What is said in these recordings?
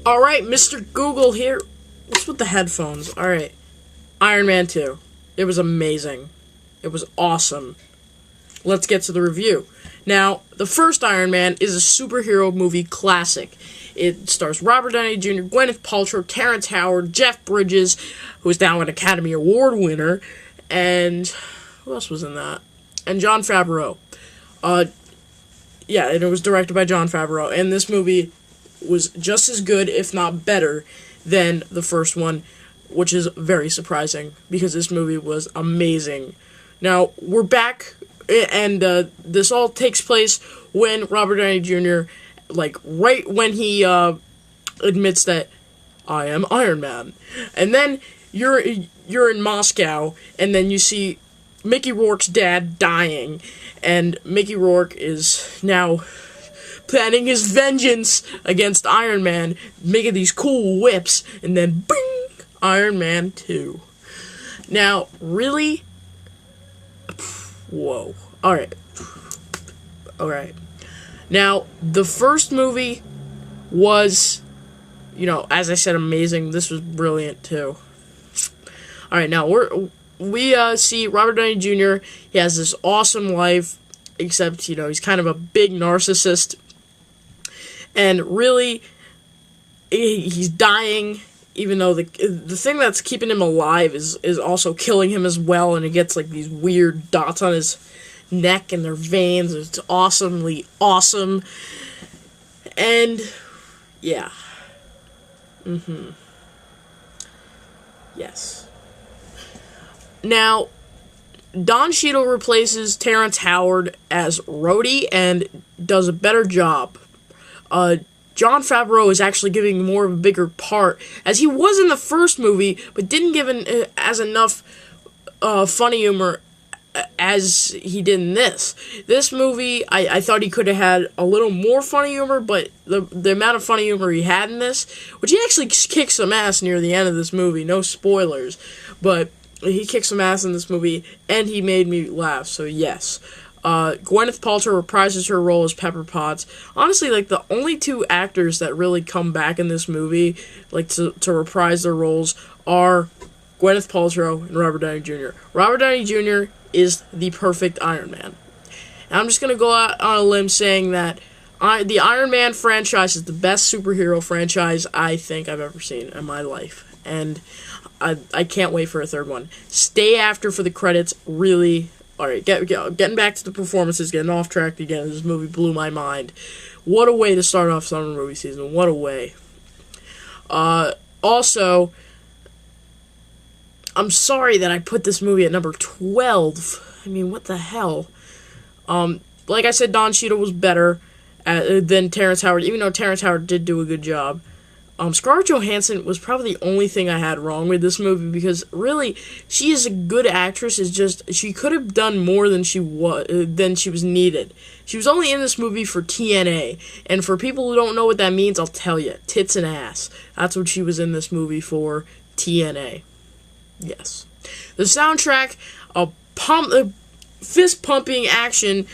Alright, Mr. Google here. What's with the headphones? Alright. Iron Man 2. It was amazing. It was awesome. Let's get to the review. Now, the first Iron Man is a superhero movie classic. It stars Robert Downey Jr., Gwyneth Paltrow, Terrence Howard, Jeff Bridges, who is now an Academy Award winner, and who else was in that? And Jon Favreau. Yeah, and it was directed by Jon Favreau, and this movie was just as good, if not better, than the first one, which is very surprising, because this movie was amazing. Now, we're back, and this all takes place when Robert Downey Jr., right when he admits that, I am Iron Man. And then you're in Moscow, and then you see Mickey Rourke's dad dying, and Mickey Rourke is now planning his vengeance against Iron Man, making these cool whips, and then bing, Iron Man 2. Now, really? Whoa. Alright. Now, the first movie was, as I said, amazing. This was brilliant, too. Alright, now, we see Robert Downey Jr., he has this awesome life, except, he's kind of a big narcissist. And really, he's dying, even though the thing that's keeping him alive is also killing him as well, and he gets, these weird dots on his neck and their veins. It's awesomely awesome. And, yeah. Yes. Now, Don Cheadle replaces Terrence Howard as Rhodey and does a better job. Jon Favreau is actually giving more of a bigger part, as he was in the first movie, but didn't give as enough funny humor as he did in this. This movie, I thought he could have had a little more funny humor, but the amount of funny humor he had in this, which he actually kicks some ass near the end of this movie, no spoilers, but he kicked some ass in this movie, and he made me laugh, so yes. Gwyneth Paltrow reprises her role as Pepper Potts. Honestly, the only two actors that really come back in this movie, to reprise their roles, are Gwyneth Paltrow and Robert Downey Jr. Robert Downey Jr. is the perfect Iron Man. And I'm just going to go out on a limb saying that the Iron Man franchise is the best superhero franchise I think I've ever seen in my life. And I can't wait for a third one. Stay after for the credits, really. Alright, getting back to the performances, getting off track again. This movie blew my mind. What a way to start off summer movie season. What a way. Also, I'm sorry that I put this movie at number 12. I mean, what the hell? Like I said, Don Cheadle was better than Terrence Howard, even though Terrence Howard did do a good job. Scarlett Johansson was probably the only thing I had wrong with this movie, because really, she is a good actress. It's just she could have done more than she was needed. She was only in this movie for TNA, and for people who don't know what that means, I'll tell you, tits and ass. That's what she was in this movie for, TNA. Yes, the soundtrack, fist pumping action,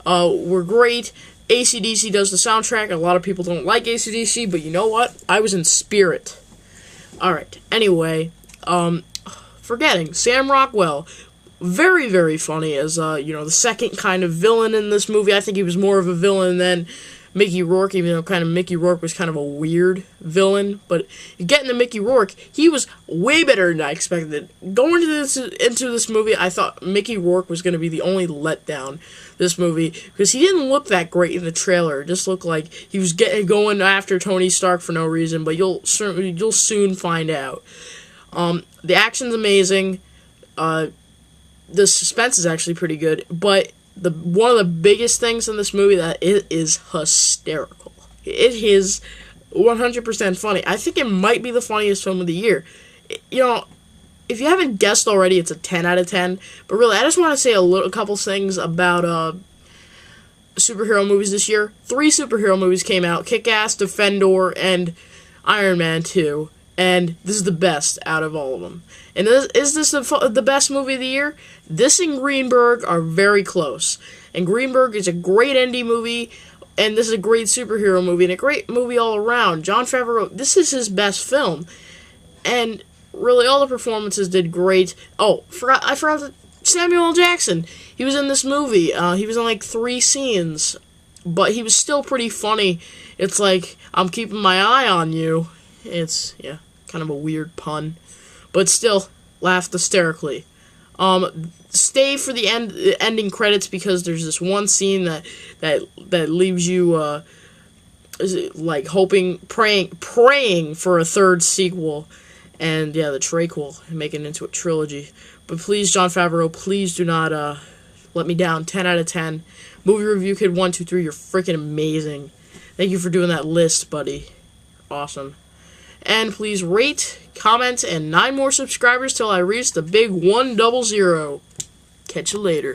were great. AC/DC does the soundtrack. A lot of people don't like AC/DC, but you know what? I was in spirit. Alright, anyway, forgetting, Sam Rockwell, very, very funny as, the second kind of villain in this movie. I think he was more of a villain than Mickey Rourke, even though Mickey Rourke was kind of a weird villain. But getting to Mickey Rourke, he was way better than I expected. Going into this movie, I thought Mickey Rourke was going to be the only letdown this movie, because he didn't look that great in the trailer. It just looked like he was going after Tony Stark for no reason, but you'll soon find out. The action's amazing. The suspense is actually pretty good, but one of the biggest things in this movie that it is hysterical. It is 100% funny. I think it might be the funniest film of the year. If you haven't guessed already, it's a 10 out of 10. But really, I just want to say a couple things about superhero movies this year. 3 superhero movies came out: Kick-Ass, Defendor, and Iron Man 2. And this is the best out of all of them. And is this the best movie of the year? This and Greenberg are very close. And Greenberg is a great indie movie and this is a great superhero movie and a great movie all around. Jon Favreau, this is his best film, and really all the performances did great. Oh, I forgot that Samuel L. Jackson. He was in this movie. He was in like 3 scenes, but he was still pretty funny. It's like, I'm keeping my eye on you. It's, yeah, kind of a weird pun, but still laughed hysterically. Stay for the ending credits, because there's this one scene that leaves you like praying for a 3rd sequel, and yeah, the trequel, making it into a trilogy. But please, Jon Favreau, please do not let me down. 10 out of 10. Movie Review Kid 123, you're freaking amazing. Thank you for doing that list, buddy. Awesome. And please rate, comment, and 9 more subscribers till I reach the big 100. Catch you later.